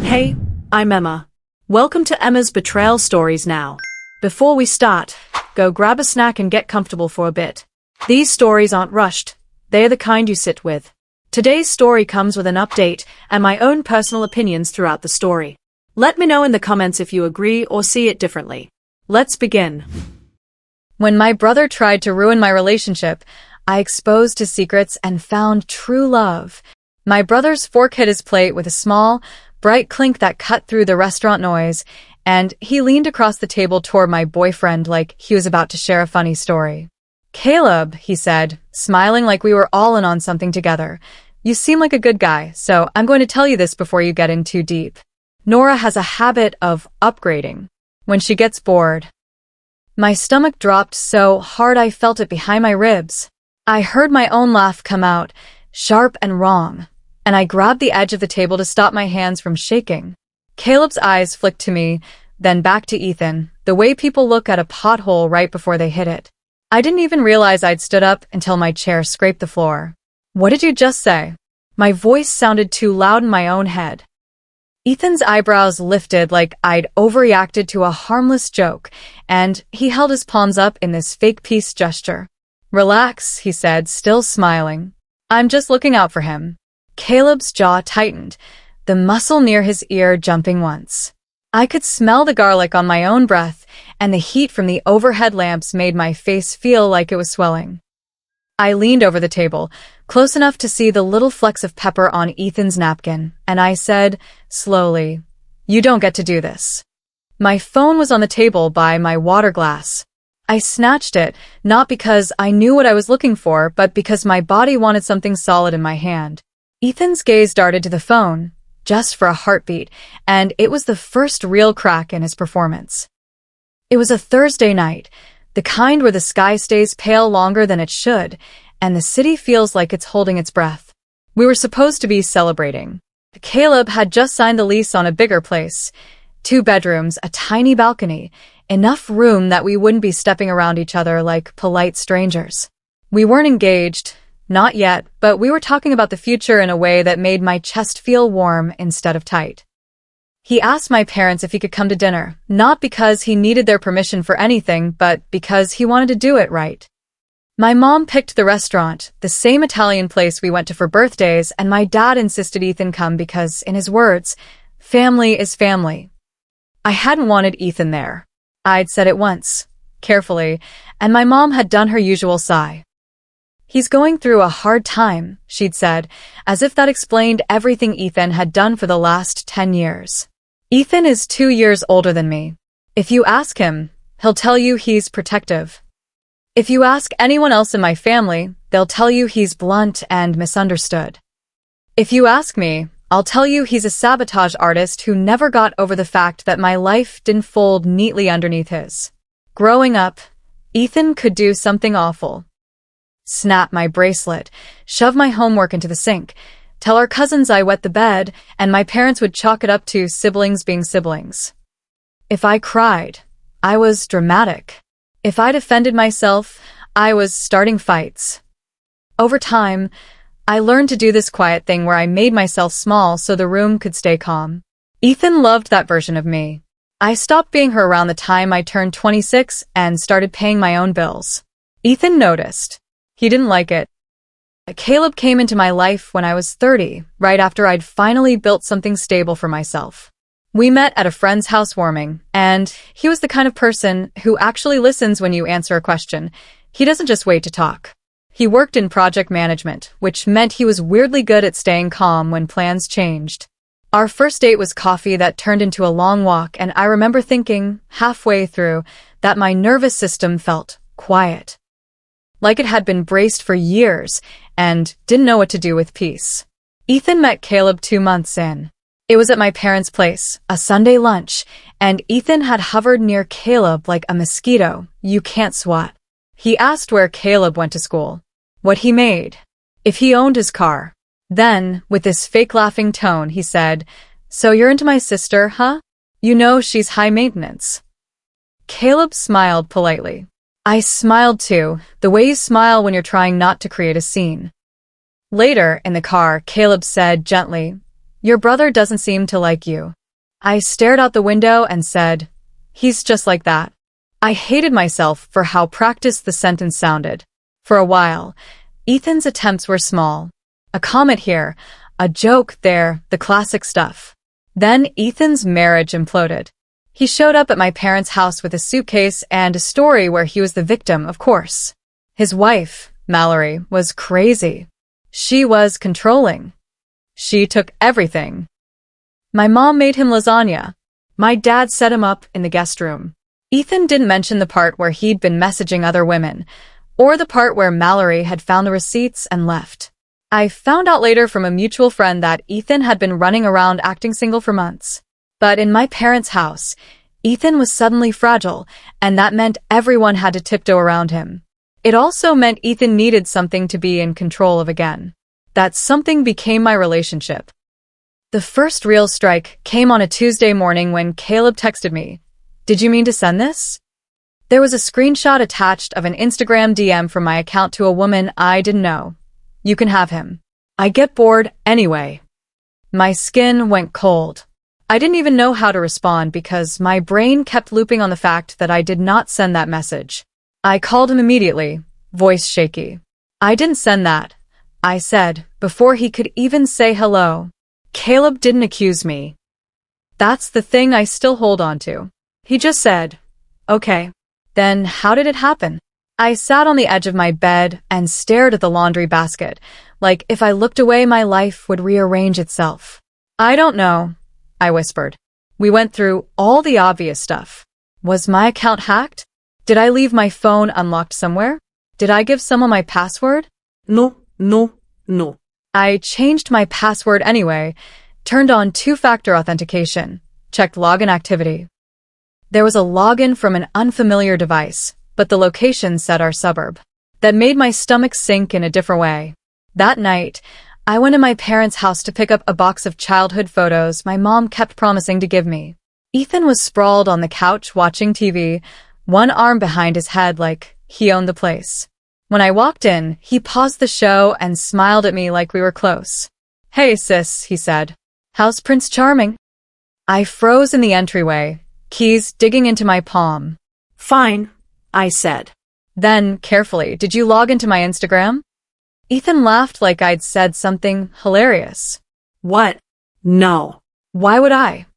Hey, I'm Emma. Welcome to Emma's Betrayal Stories now. Before we start, go grab a snack and get comfortable for a bit. These stories aren't rushed. They're the kind you sit with. Today's story comes with an update and my own personal opinions throughout the story. Let me know in the comments if you agree or see it differently. Let's begin. When my brother tried to ruin my relationship, I exposed his secrets and found true love. My brother's fork hit his plate with a small, bright clink that cut through the restaurant noise, and he leaned across the table toward my boyfriend like he was about to share a funny story. "Caleb," he said, smiling like we were all in on something together. "You seem like a good guy, so I'm going to tell you this before you get in too deep. Nora has a habit of upgrading when she gets bored." My stomach dropped so hard I felt it behind my ribs. I heard my own laugh come out, sharp and wrong, and I grabbed the edge of the table to stop my hands from shaking. Caleb's eyes flicked to me, then back to Ethan, the way people look at a pothole right before they hit it. I didn't even realize I'd stood up until my chair scraped the floor. "What did you just say?" My voice sounded too loud in my own head. Ethan's eyebrows lifted like I'd overreacted to a harmless joke, and he held his palms up in this fake peace gesture. "Relax," he said, still smiling. "I'm just looking out for him." Caleb's jaw tightened, the muscle near his ear jumping once. I could smell the garlic on my own breath, and the heat from the overhead lamps made my face feel like it was swelling. I leaned over the table, close enough to see the little flecks of pepper on Ethan's napkin, and I said, slowly, "You don't get to do this." My phone was on the table by my water glass. I snatched it, not because I knew what I was looking for, but because my body wanted something solid in my hand. Ethan's gaze darted to the phone, just for a heartbeat, and it was the first real crack in his performance. It was a Thursday night, the kind where the sky stays pale longer than it should, and the city feels like it's holding its breath. We were supposed to be celebrating. Caleb had just signed the lease on a bigger place. 2 bedrooms, a tiny balcony, enough room that we wouldn't be stepping around each other like polite strangers. We weren't engaged, not yet, but we were talking about the future in a way that made my chest feel warm instead of tight. He asked my parents if he could come to dinner, not because he needed their permission for anything, but because he wanted to do it right. My mom picked the restaurant, the same Italian place we went to for birthdays, and my dad insisted Ethan come because, in his words, family is family. I hadn't wanted Ethan there. I'd said it once, carefully, and my mom had done her usual sigh. "He's going through a hard time," she'd said, as if that explained everything Ethan had done for the last 10 years. "Ethan is 2 years older than me. If you ask him, he'll tell you he's protective. If you ask anyone else in my family, they'll tell you he's blunt and misunderstood. If you ask me, I'll tell you he's a sabotage artist who never got over the fact that my life didn't fold neatly underneath his. Growing up, Ethan could do something awful. Snap my bracelet, shove my homework into the sink, tell our cousins I wet the bed, and my parents would chalk it up to siblings being siblings. If I cried, I was dramatic. If I defended myself, I was starting fights. Over time, I learned to do this quiet thing where I made myself small so the room could stay calm. Ethan loved that version of me. I stopped being her around the time I turned 26 and started paying my own bills. Ethan noticed. He didn't like it. Caleb came into my life when I was 30, right after I'd finally built something stable for myself. We met at a friend's housewarming, and he was the kind of person who actually listens when you answer a question. He doesn't just wait to talk. He worked in project management, which meant he was weirdly good at staying calm when plans changed. Our first date was coffee that turned into a long walk, and I remember thinking, halfway through, that my nervous system felt quiet. Like it had been braced for years, and didn't know what to do with peace. Ethan met Caleb 2 months in. It was at my parents' place, a Sunday lunch, and Ethan had hovered near Caleb like a mosquito you can't swat. He asked where Caleb went to school, what he made, if he owned his car. Then, with this fake laughing tone, he said, "So you're into my sister, huh? You know she's high maintenance." Caleb smiled politely. I smiled too, the way you smile when you're trying not to create a scene. Later, in the car, Caleb said gently, Your brother doesn't seem to like you. I stared out the window and said, he's just like that. I hated myself for how practiced the sentence sounded. For a while, Ethan's attempts were small. A comment here, a joke there, the classic stuff. Then Ethan's marriage imploded. He showed up at my parents' house with a suitcase and a story where he was the victim, of course. His wife, Mallory, was crazy. She was controlling. She took everything. My mom made him lasagna. My dad set him up in the guest room. Ethan didn't mention the part where he'd been messaging other women, or the part where Mallory had found the receipts and left. I found out later from a mutual friend that Ethan had been running around acting single for months. But in my parents' house, Ethan was suddenly fragile, and that meant everyone had to tiptoe around him. It also meant Ethan needed something to be in control of again. That something became my relationship. The first real strike came on a Tuesday morning when Caleb texted me, "Did you mean to send this?" There was a screenshot attached of an Instagram DM from my account to a woman I didn't know. "You can have him." I get bored anyway. My skin went cold. I didn't even know how to respond because my brain kept looping on the fact that I did not send that message. I called him immediately, voice shaky. "I didn't send that," I said, before he could even say hello. Caleb didn't accuse me. That's the thing I still hold on to. He just said, "Okay." Then how did it happen? I sat on the edge of my bed and stared at the laundry basket, like if I looked away my life would rearrange itself. "I don't know," I whispered. "We went through all the obvious stuff. Was my account hacked? Did I leave my phone unlocked somewhere? Did I give someone my password?" No. I changed my password anyway, turned on two-factor authentication, checked login activity. There was a login from an unfamiliar device, but the location said our suburb. That made my stomach sink in a different way. That night, I went to my parents' house to pick up a box of childhood photos my mom kept promising to give me. Ethan was sprawled on the couch watching TV, one arm behind his head like he owned the place. When I walked in, he paused the show and smiled at me like we were close. "Hey sis," he said. "How's Prince Charming?" I froze in the entryway, keys digging into my palm. "Fine," I said. Then, carefully, "Did you log into my Instagram?" Ethan laughed like I'd said something hilarious. "What? No." Why would I?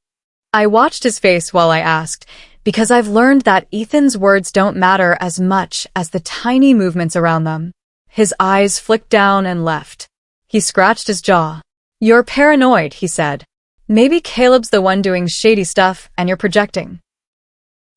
I watched his face while I asked, because I've learned that Ethan's words don't matter as much as the tiny movements around them. His eyes flicked down and left. He scratched his jaw. "You're paranoid," he said. "Maybe Caleb's the one doing shady stuff and you're projecting."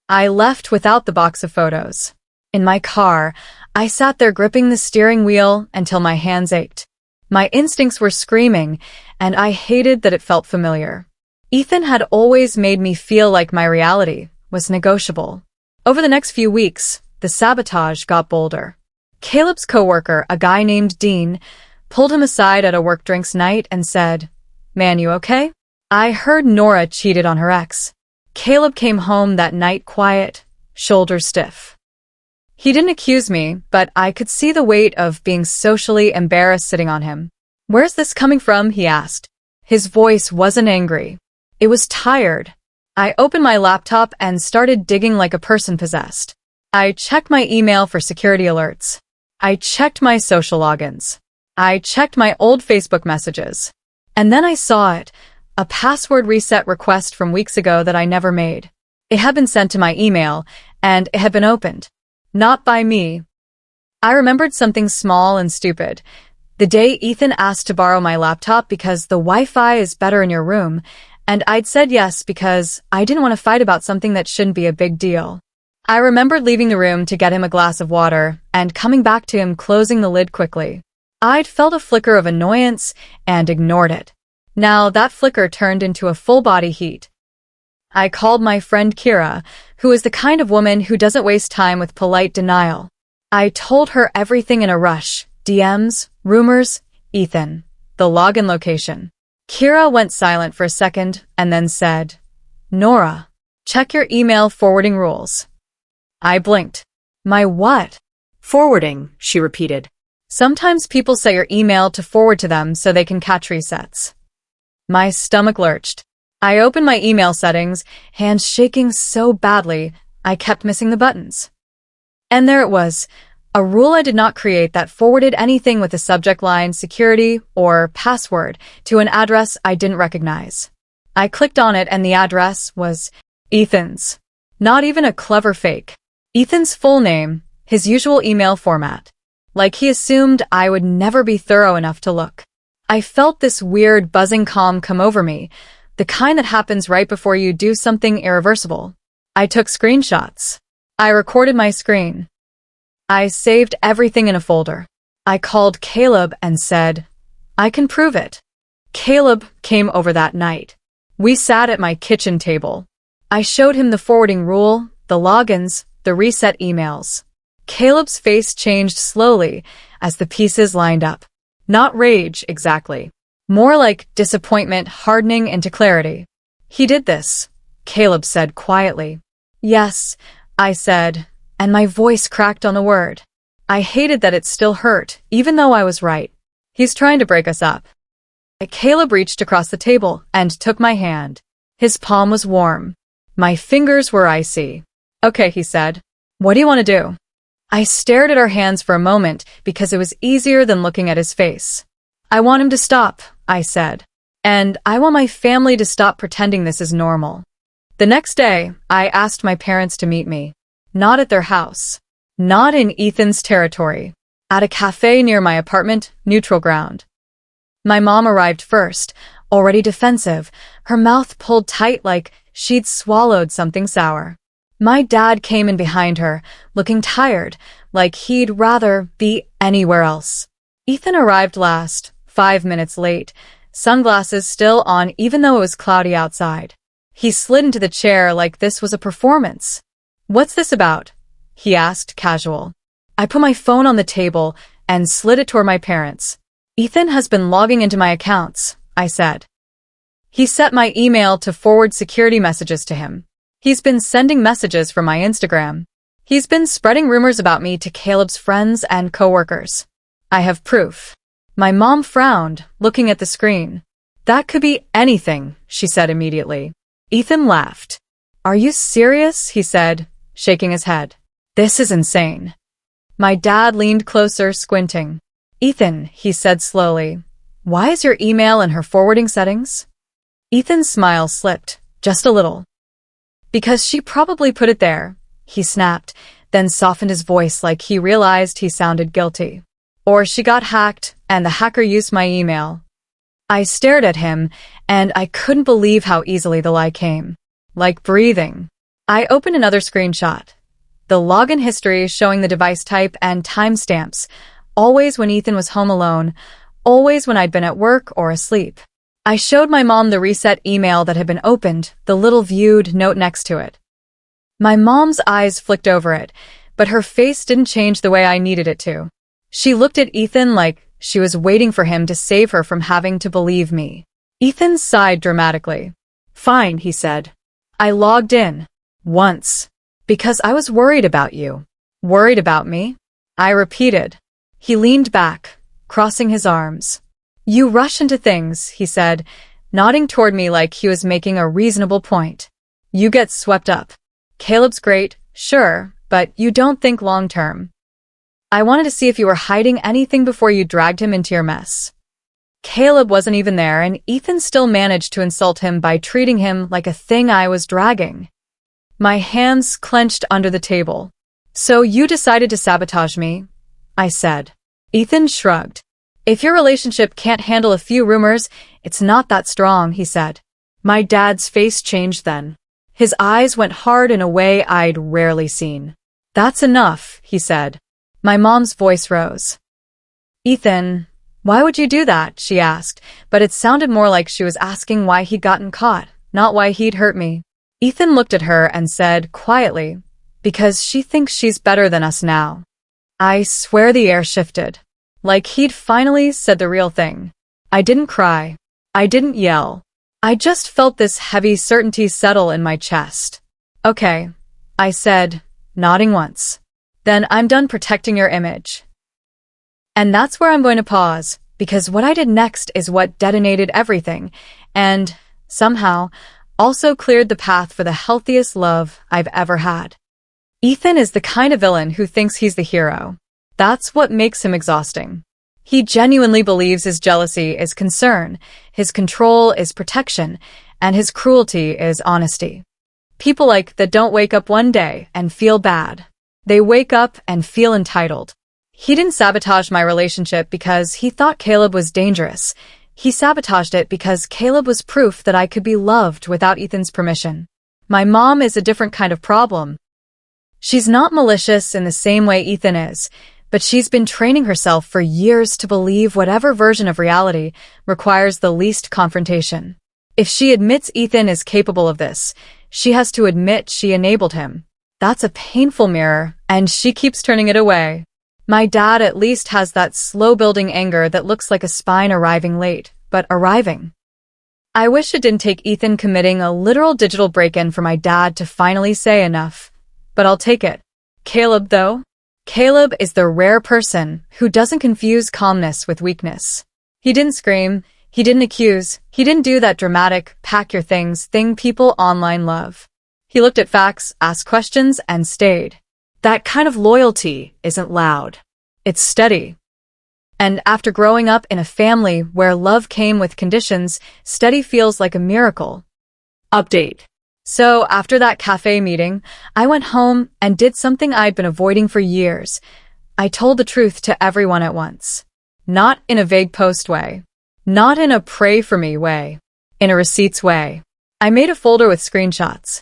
I left without the box of photos. In my car, I sat there gripping the steering wheel until my hands ached. My instincts were screaming, and I hated that it felt familiar. Ethan had always made me feel like my reality was negotiable. Over the next few weeks, the sabotage got bolder. Caleb's coworker, a guy named Dean, pulled him aside at a work drinks night and said, "Man, you okay? I heard Nora cheated on her ex." Caleb came home that night quiet, shoulders stiff. He didn't accuse me, but I could see the weight of being socially embarrassed sitting on him. "Where's this coming from?" he asked. His voice wasn't angry. It was tired. I opened my laptop and started digging like a person possessed. I checked my email for security alerts. I checked my social logins. I checked my old Facebook messages. And then I saw it, a password reset request from weeks ago that I never made. It had been sent to my email, and it had been opened. Not by me. I remembered something small and stupid. The day Ethan asked to borrow my laptop because the Wi-Fi is better in your room, and I'd said yes because I didn't want to fight about something that shouldn't be a big deal. I remembered leaving the room to get him a glass of water and coming back to him closing the lid quickly. I'd felt a flicker of annoyance and ignored it. Now that flicker turned into a full-body heat. I called my friend Kira, who is the kind of woman who doesn't waste time with polite denial. I told her everything in a rush. DMs, rumors, Ethan, the login location. Kira went silent for a second and then said, "Nora, check your email forwarding rules." I blinked. "My what?" "Forwarding," she repeated. "Sometimes people set your email to forward to them so they can catch resets." My stomach lurched. I opened my email settings, hands shaking so badly, I kept missing the buttons. And there it was, a rule I did not create that forwarded anything with the subject line security or password to an address I didn't recognize. I clicked on it and the address was Ethan's. Not even a clever fake. Ethan's full name, his usual email format. Like he assumed I would never be thorough enough to look. I felt this weird buzzing calm come over me, the kind that happens right before you do something irreversible. I took screenshots. I recorded my screen. I saved everything in a folder. I called Caleb and said, I can prove it. Caleb came over that night. We sat at my kitchen table. I showed him the forwarding rule, the logins, the reset emails. Caleb's face changed slowly as the pieces lined up. Not rage, exactly. More like disappointment hardening into clarity. He did this, Caleb said quietly. Yes, I said, and my voice cracked on the word. I hated that it still hurt, even though I was right. He's trying to break us up. Caleb reached across the table and took my hand. His palm was warm. My fingers were icy. Okay, he said. What do you want to do? I stared at our hands for a moment because it was easier than looking at his face. I want him to stop, I said. And I want my family to stop pretending this is normal. The next day, I asked my parents to meet me. Not at their house. Not in Ethan's territory. At a cafe near my apartment, neutral ground. My mom arrived first, already defensive, her mouth pulled tight like she'd swallowed something sour. My dad came in behind her, looking tired, like he'd rather be anywhere else. Ethan arrived last, 5 minutes late, sunglasses still on even though it was cloudy outside. He slid into the chair like this was a performance. What's this about? He asked, casual. I put my phone on the table and slid it toward my parents. Ethan has been logging into my accounts, I said. He set my email to forward security messages to him. He's been sending messages from my Instagram. He's been spreading rumors about me to Caleb's friends and coworkers. I have proof. My mom frowned, looking at the screen. That could be anything, she said immediately. Ethan laughed. Are you serious? He said, shaking his head. This is insane. My dad leaned closer, squinting. Ethan, he said slowly, why is your email in her forwarding settings? Ethan's smile slipped, just a little. Because she probably put it there, he snapped, then softened his voice like he realized he sounded guilty. Or she got hacked, and the hacker used my email. I stared at him, and I couldn't believe how easily the lie came. Like breathing. I opened another screenshot. The login history showing the device type and timestamps, always when Ethan was home alone, always when I'd been at work or asleep. I showed my mom the reset email that had been opened, the little viewed note next to it. My mom's eyes flicked over it, but her face didn't change the way I needed it to. She looked at Ethan like she was waiting for him to save her from having to believe me. Ethan sighed dramatically. Fine, he said. I logged in. Once. Because I was worried about you. Worried about me? I repeated. He leaned back, crossing his arms. You rush into things, he said, nodding toward me like he was making a reasonable point. You get swept up. Caleb's great, sure, but you don't think long-term. I wanted to see if you were hiding anything before you dragged him into your mess. Caleb wasn't even there, and Ethan still managed to insult him by treating him like a thing I was dragging. My hands clenched under the table. So you decided to sabotage me? I said. Ethan shrugged. If your relationship can't handle a few rumors, it's not that strong, he said. My dad's face changed then. His eyes went hard in a way I'd rarely seen. That's enough, he said. My mom's voice rose. Ethan, why would you do that? She asked, but it sounded more like she was asking why he'd gotten caught, not why he'd hurt me. Ethan looked at her and said quietly, because she thinks she's better than us now. I swear the air shifted. Like he'd finally said the real thing. I didn't cry. I didn't yell. I just felt this heavy certainty settle in my chest. Okay, I said, nodding once. Then I'm done protecting your image. And that's where I'm going to pause, because what I did next is what detonated everything, and, somehow, also cleared the path for the healthiest love I've ever had. Ethan is the kind of villain who thinks he's the hero. That's what makes him exhausting. He genuinely believes his jealousy is concern, his control is protection, and his cruelty is honesty. People like that don't wake up one day and feel bad. They wake up and feel entitled. He didn't sabotage my relationship because he thought Caleb was dangerous. He sabotaged it because Caleb was proof that I could be loved without Ethan's permission. My mom is a different kind of problem. She's not malicious in the same way Ethan is, but she's been training herself for years to believe whatever version of reality requires the least confrontation. If she admits Ethan is capable of this, she has to admit she enabled him. That's a painful mirror, and she keeps turning it away. My dad at least has that slow-building anger that looks like a spine arriving late, but arriving. I wish it didn't take Ethan committing a literal digital break-in for my dad to finally say enough, but I'll take it. Caleb, though? Caleb is the rare person who doesn't confuse calmness with weakness. He didn't scream, he didn't accuse, he didn't do that dramatic, pack your things thing people online love. He looked at facts, asked questions, and stayed. That kind of loyalty isn't loud. It's steady. And after growing up in a family where love came with conditions, steady feels like a miracle. Update. So after that cafe meeting, I went home and did something I'd been avoiding for years. I told the truth to everyone at once. Not in a vague post way. Not in a pray for me way. In a receipts way. I made a folder with screenshots.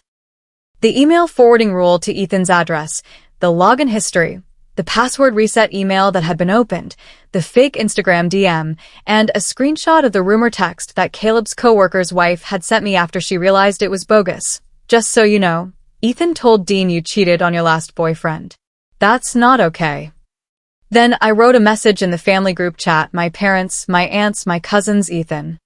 The email forwarding rule to Ethan's address, the login history, the password reset email that had been opened, the fake Instagram DM, and a screenshot of the rumor text that Caleb's coworker's wife had sent me after she realized it was bogus. Just so you know, Ethan told Dean you cheated on your last boyfriend. That's not okay. Then I wrote a message in the family group chat, my parents, my aunts, my cousins, Ethan.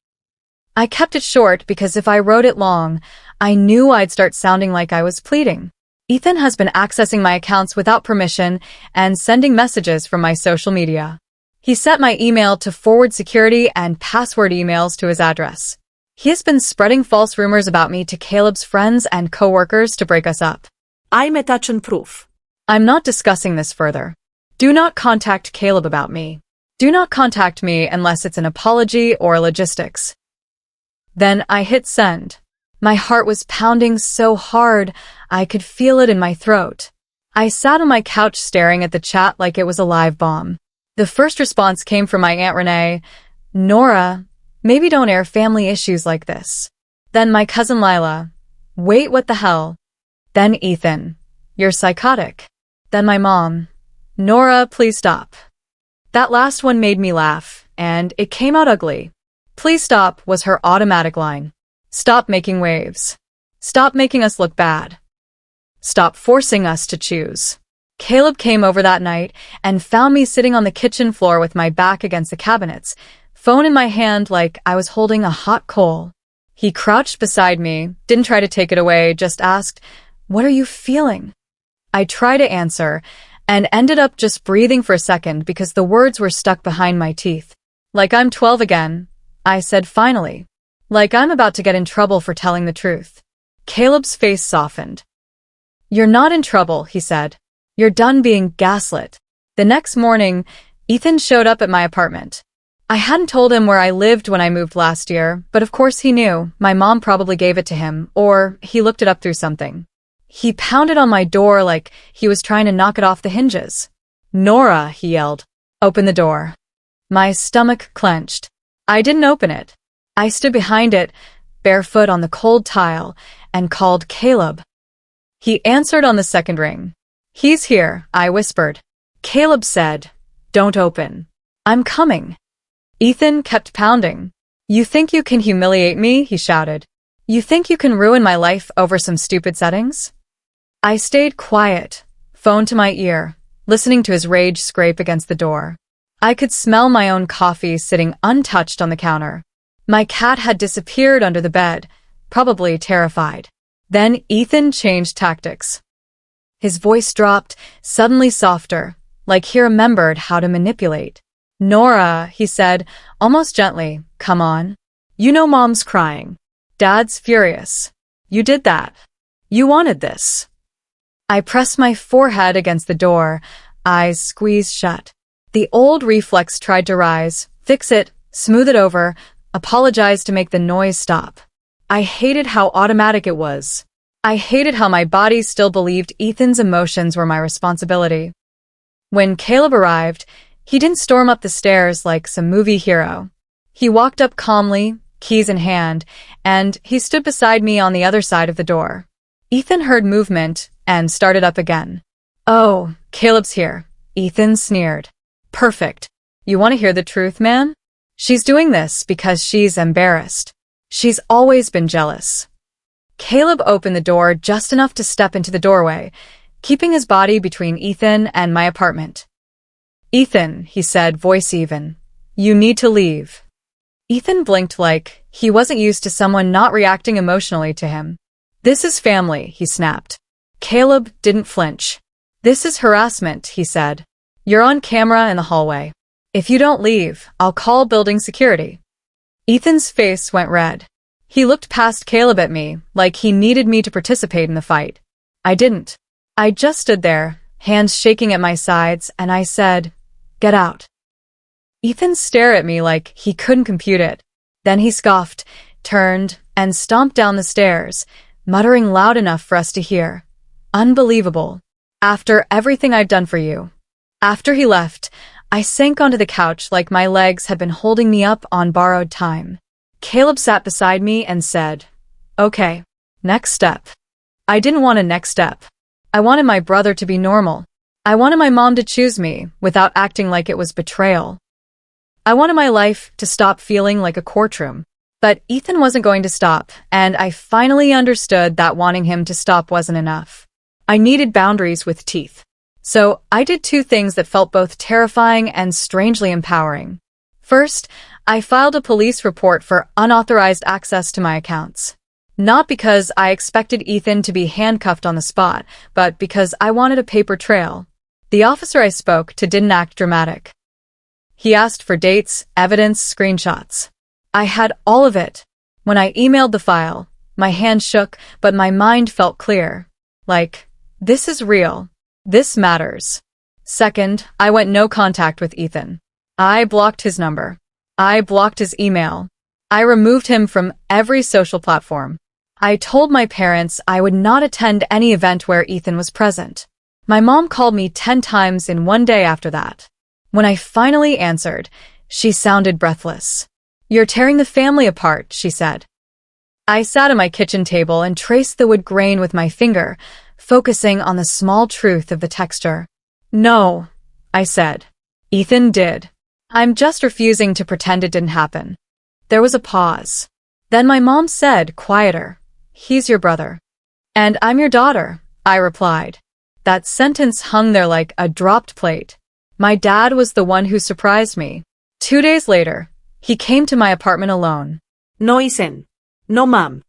I kept it short because if I wrote it long, I knew I'd start sounding like I was pleading. Ethan has been accessing my accounts without permission and sending messages from my social media. He set my email to forward security and password emails to his address. He has been spreading false rumors about me to Caleb's friends and coworkers to break us up. I'm attaching proof. I'm not discussing this further. Do not contact Caleb about me. Do not contact me unless it's an apology or logistics. Then I hit send. My heart was pounding so hard, I could feel it in my throat. I sat on my couch staring at the chat like it was a live bomb. The first response came from my Aunt Renee. Nora, maybe don't air family issues like this. Then my cousin Lila. Wait, what the hell? Then Ethan. You're psychotic. Then my mom. Nora, please stop. That last one made me laugh, and it came out ugly. Please stop was her automatic line. Stop making waves. Stop making us look bad. Stop forcing us to choose. Caleb came over that night and found me sitting on the kitchen floor with my back against the cabinets, phone in my hand like I was holding a hot coal. He crouched beside me, didn't try to take it away, just asked, "What are you feeling?" I tried to answer, and ended up just breathing for a second because the words were stuck behind my teeth. Like I'm 12 again, I said finally. Like I'm about to get in trouble for telling the truth. Caleb's face softened. You're not in trouble, he said. You're done being gaslit. The next morning, Ethan showed up at my apartment. I hadn't told him where I lived when I moved last year, but of course he knew. My mom probably gave it to him, or he looked it up through something. He pounded on my door like he was trying to knock it off the hinges. Nora, he yelled. Open the door. My stomach clenched. I didn't open it. I stood behind it, barefoot on the cold tile, and called Caleb. He answered on the second ring. He's here, I whispered. Caleb said, Don't open. I'm coming. Ethan kept pounding. You think you can humiliate me? He shouted. You think you can ruin my life over some stupid settings? I stayed quiet, phone to my ear, listening to his rage scrape against the door. I could smell my own coffee sitting untouched on the counter. My cat had disappeared under the bed, probably terrified. Then Ethan changed tactics. His voice dropped, suddenly softer, like he remembered how to manipulate. Nora, he said, almost gently, come on. You know mom's crying. Dad's furious. You did that. You wanted this. I pressed my forehead against the door, eyes squeezed shut. The old reflex tried to rise, fix it, smooth it over, apologize to make the noise stop. I hated how automatic it was. I hated how my body still believed Ethan's emotions were my responsibility. When Caleb arrived, he didn't storm up the stairs like some movie hero. He walked up calmly, keys in hand, and he stood beside me on the other side of the door. Ethan heard movement and started up again. "Oh, Caleb's here," Ethan sneered. "Perfect. You want to hear the truth, man? She's doing this because she's embarrassed. She's always been jealous." Caleb opened the door just enough to step into the doorway, keeping his body between Ethan and my apartment. "Ethan," he said, voice even, "you need to leave." Ethan blinked like he wasn't used to someone not reacting emotionally to him. "This is family," he snapped. Caleb didn't flinch. "This is harassment," he said. "You're on camera in the hallway. If you don't leave, I'll call building security." Ethan's face went red. He looked past Caleb at me, like he needed me to participate in the fight. I didn't. I just stood there, hands shaking at my sides, and I said, "Get out." Ethan stared at me like he couldn't compute it. Then he scoffed, turned, and stomped down the stairs, muttering loud enough for us to hear. "Unbelievable. After everything I've done for you." After he left, I sank onto the couch like my legs had been holding me up on borrowed time. Caleb sat beside me and said, "Okay, next step." I didn't want a next step. I wanted my brother to be normal. I wanted my mom to choose me without acting like it was betrayal. I wanted my life to stop feeling like a courtroom. But Ethan wasn't going to stop, and I finally understood that wanting him to stop wasn't enough. I needed boundaries with teeth. So I did two things that felt both terrifying and strangely empowering. First, I filed a police report for unauthorized access to my accounts. Not because I expected Ethan to be handcuffed on the spot, but because I wanted a paper trail. The officer I spoke to didn't act dramatic. He asked for dates, evidence, screenshots. I had all of it. When I emailed the file, my hand shook, but my mind felt clear. Like, this is real. This matters. Second, I went no contact with Ethan. I blocked his number. I blocked his email. I removed him from every social platform. I told my parents I would not attend any event where Ethan was present. My mom called me 10 times in one day after that. When I finally answered, she sounded breathless. "You're tearing the family apart," she said. I sat at my kitchen table and traced the wood grain with my finger, focusing on the small truth of the texture. "No," I said. "Ethan did. I'm just refusing to pretend it didn't happen." There was a pause. Then my mom said, quieter, "He's your brother." "And I'm your daughter," I replied. That sentence hung there like a dropped plate. My dad was the one who surprised me. 2 days later, he came to my apartment alone. No Ethan. No mom.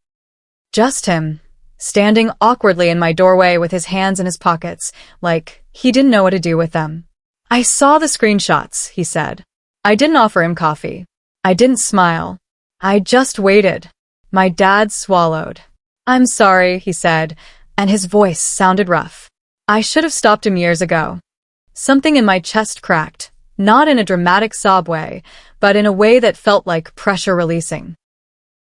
Just him, standing awkwardly in my doorway with his hands in his pockets, like he didn't know what to do with them. "I saw the screenshots," he said. I didn't offer him coffee. I didn't smile. I just waited. My dad swallowed. "I'm sorry," he said, and his voice sounded rough. I should have stopped him years ago. Something in my chest cracked, not in a dramatic sob way, but in a way that felt like pressure releasing.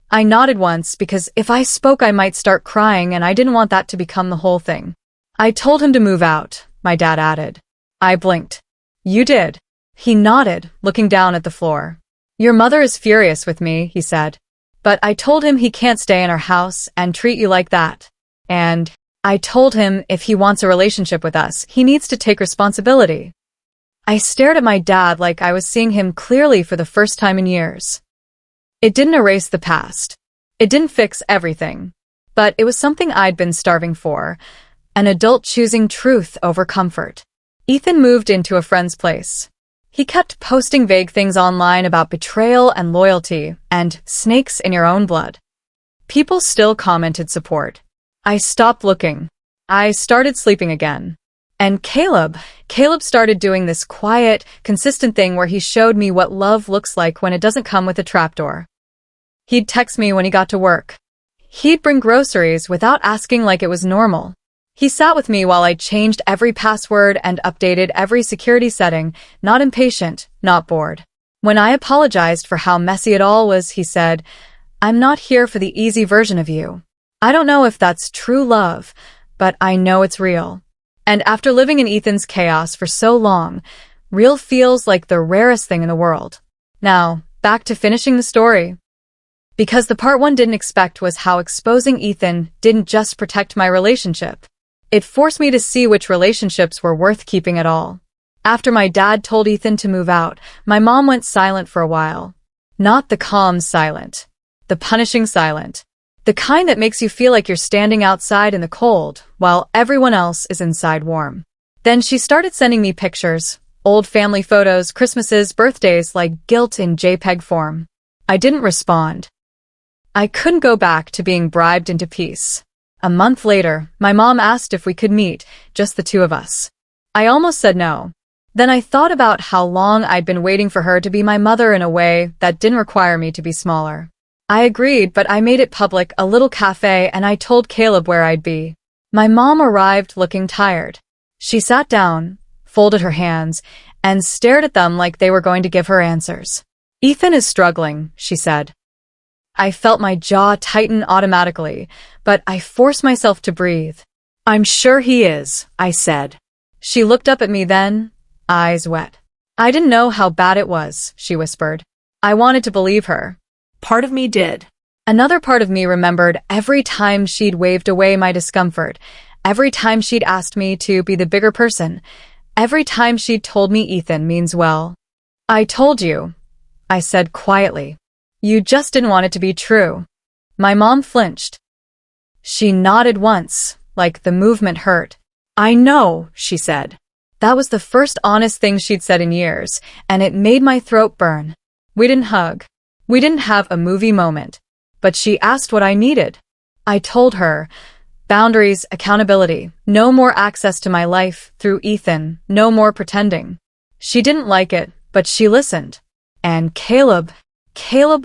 I nodded once because if I spoke I might start crying and I didn't want that to become the whole thing. "I told him to move out," my dad added. I blinked. "You did?" He nodded, looking down at the floor. "Your mother is furious with me," he said. "But I told him he can't stay in our house and treat you like that. And I told him if he wants a relationship with us, he needs to take responsibility." I stared at my dad like I was seeing him clearly for the first time in years. It didn't erase the past. It didn't fix everything. But it was something I'd been starving for, an adult choosing truth over comfort. Ethan moved into a friend's place. He kept posting vague things online about betrayal and loyalty and snakes in your own blood. People still commented support. I stopped looking. I started sleeping again. And Caleb started doing this quiet, consistent thing where he showed me what love looks like when it doesn't come with a trapdoor. He'd text me when he got to work. He'd bring groceries without asking like it was normal. He sat with me while I changed every password and updated every security setting, not impatient, not bored. When I apologized for how messy it all was, he said, "I'm not here for the easy version of you." I don't know if that's true love, but I know it's real. And after living in Ethan's chaos for so long, real feels like the rarest thing in the world. Now, back to finishing the story. Because the part one didn't expect was how exposing Ethan didn't just protect my relationship. It forced me to see which relationships were worth keeping at all. After my dad told Ethan to move out, my mom went silent for a while. Not the calm silent. The punishing silent. The kind that makes you feel like you're standing outside in the cold, while everyone else is inside warm. Then she started sending me pictures, old family photos, Christmases, birthdays, like guilt in JPEG form. I didn't respond. I couldn't go back to being bribed into peace. A month later, my mom asked if we could meet, just the two of us. I almost said no. Then I thought about how long I'd been waiting for her to be my mother in a way that didn't require me to be smaller. I agreed, but I made it public, a little cafe, and I told Caleb where I'd be. My mom arrived looking tired. She sat down, folded her hands, and stared at them like they were going to give her answers. "Ethan is struggling," she said. I felt my jaw tighten automatically, but I forced myself to breathe. "I'm sure he is," I said. She looked up at me then, eyes wet. "I didn't know how bad it was," she whispered. I wanted to believe her. Part of me did. Another part of me remembered every time she'd waved away my discomfort, every time she'd asked me to be the bigger person, every time she'd told me Ethan means well. "I told you," I said quietly. "You just didn't want it to be true." My mom flinched. She nodded once, like the movement hurt. "I know," she said. That was the first honest thing she'd said in years, and it made my throat burn. We didn't hug. We didn't have a movie moment. But she asked what I needed. I told her, boundaries, accountability, no more access to my life through Ethan, no more pretending. She didn't like it, but she listened. And Caleb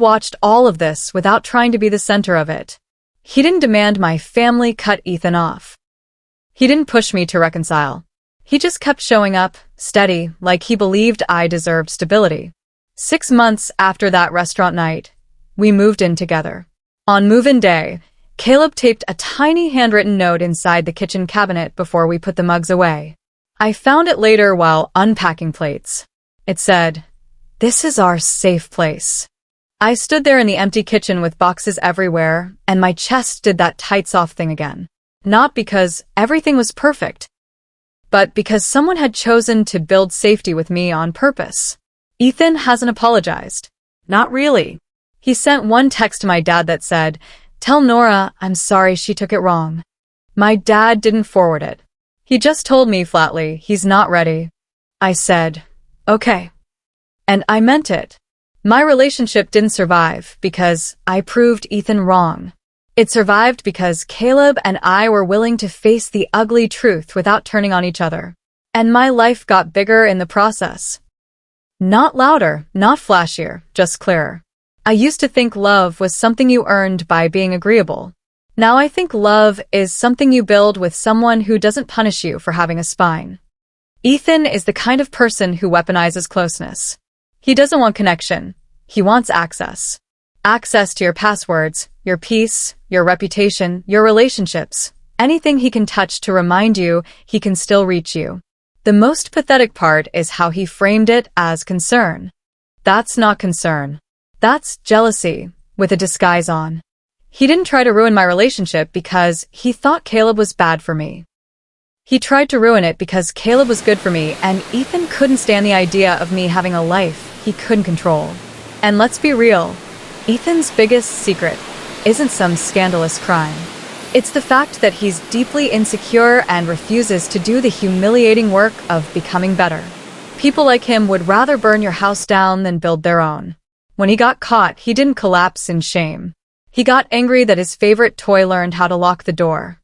watched all of this without trying to be the center of it. He didn't demand my family cut Ethan off. He didn't push me to reconcile. He just kept showing up, steady, like he believed I deserved stability. 6 months after that restaurant night, we moved in together. On move-in day, Caleb taped a tiny handwritten note inside the kitchen cabinet before we put the mugs away. I found it later while unpacking plates. It said, "This is our safe place." I stood there in the empty kitchen with boxes everywhere, and my chest did that tights-off thing again. Not because everything was perfect, but because someone had chosen to build safety with me on purpose. Ethan hasn't apologized. Not really. He sent one text to my dad that said, "Tell Nora I'm sorry she took it wrong." My dad didn't forward it. He just told me flatly he's not ready. I said, "Okay." And I meant it. My relationship didn't survive because I proved Ethan wrong. It survived because Caleb and I were willing to face the ugly truth without turning on each other. And my life got bigger in the process. Not louder, not flashier, just clearer. I used to think love was something you earned by being agreeable. Now I think love is something you build with someone who doesn't punish you for having a spine. Ethan is the kind of person who weaponizes closeness. He doesn't want connection. He wants access. Access to your passwords, your peace, your reputation, your relationships. Anything he can touch to remind you he can still reach you. The most pathetic part is how he framed it as concern. That's not concern. That's jealousy, with a disguise on. He didn't try to ruin my relationship because he thought Caleb was bad for me. He tried to ruin it because Caleb was good for me, and Ethan couldn't stand the idea of me having a life he couldn't control. And let's be real, Ethan's biggest secret isn't some scandalous crime. It's the fact that he's deeply insecure and refuses to do the humiliating work of becoming better. People like him would rather burn your house down than build their own. When he got caught, he didn't collapse in shame. He got angry that his favorite toy learned how to lock the door.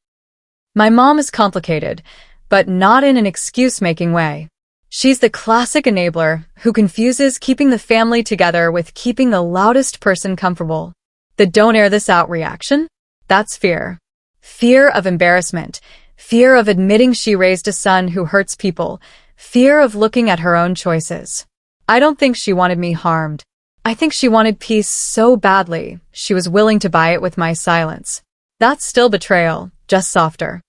My mom is complicated, but not in an excuse-making way. She's the classic enabler who confuses keeping the family together with keeping the loudest person comfortable. The don't air this out reaction? That's fear. Fear of embarrassment. Fear of admitting she raised a son who hurts people. Fear of looking at her own choices. I don't think she wanted me harmed. I think she wanted peace so badly, she was willing to buy it with my silence. That's still betrayal, just softer.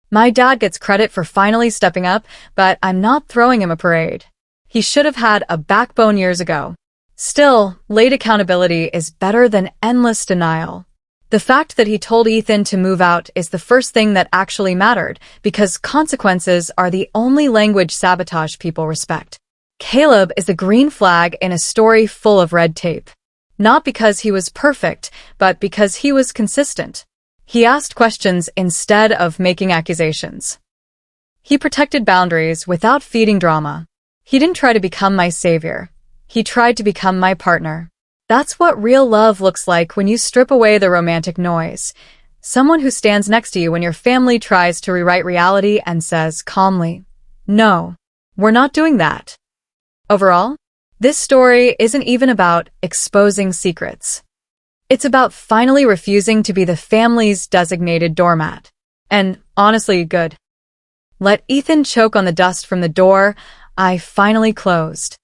My dad gets credit for finally stepping up, but I'm not throwing him a parade. He should have had a backbone years ago. Still, late accountability is better than endless denial. The fact that he told Ethan to move out is the first thing that actually mattered, because consequences are the only language sabotage people respect. Caleb is the green flag in a story full of red tape. Not because he was perfect, but because he was consistent. He asked questions instead of making accusations. He protected boundaries without feeding drama. He didn't try to become my savior. He tried to become my partner. That's what real love looks like when you strip away the romantic noise. Someone who stands next to you when your family tries to rewrite reality and says calmly, "No, we're not doing that." Overall, this story isn't even about exposing secrets. It's about finally refusing to be the family's designated doormat. And honestly, good. Let Ethan choke on the dust from the door I finally closed.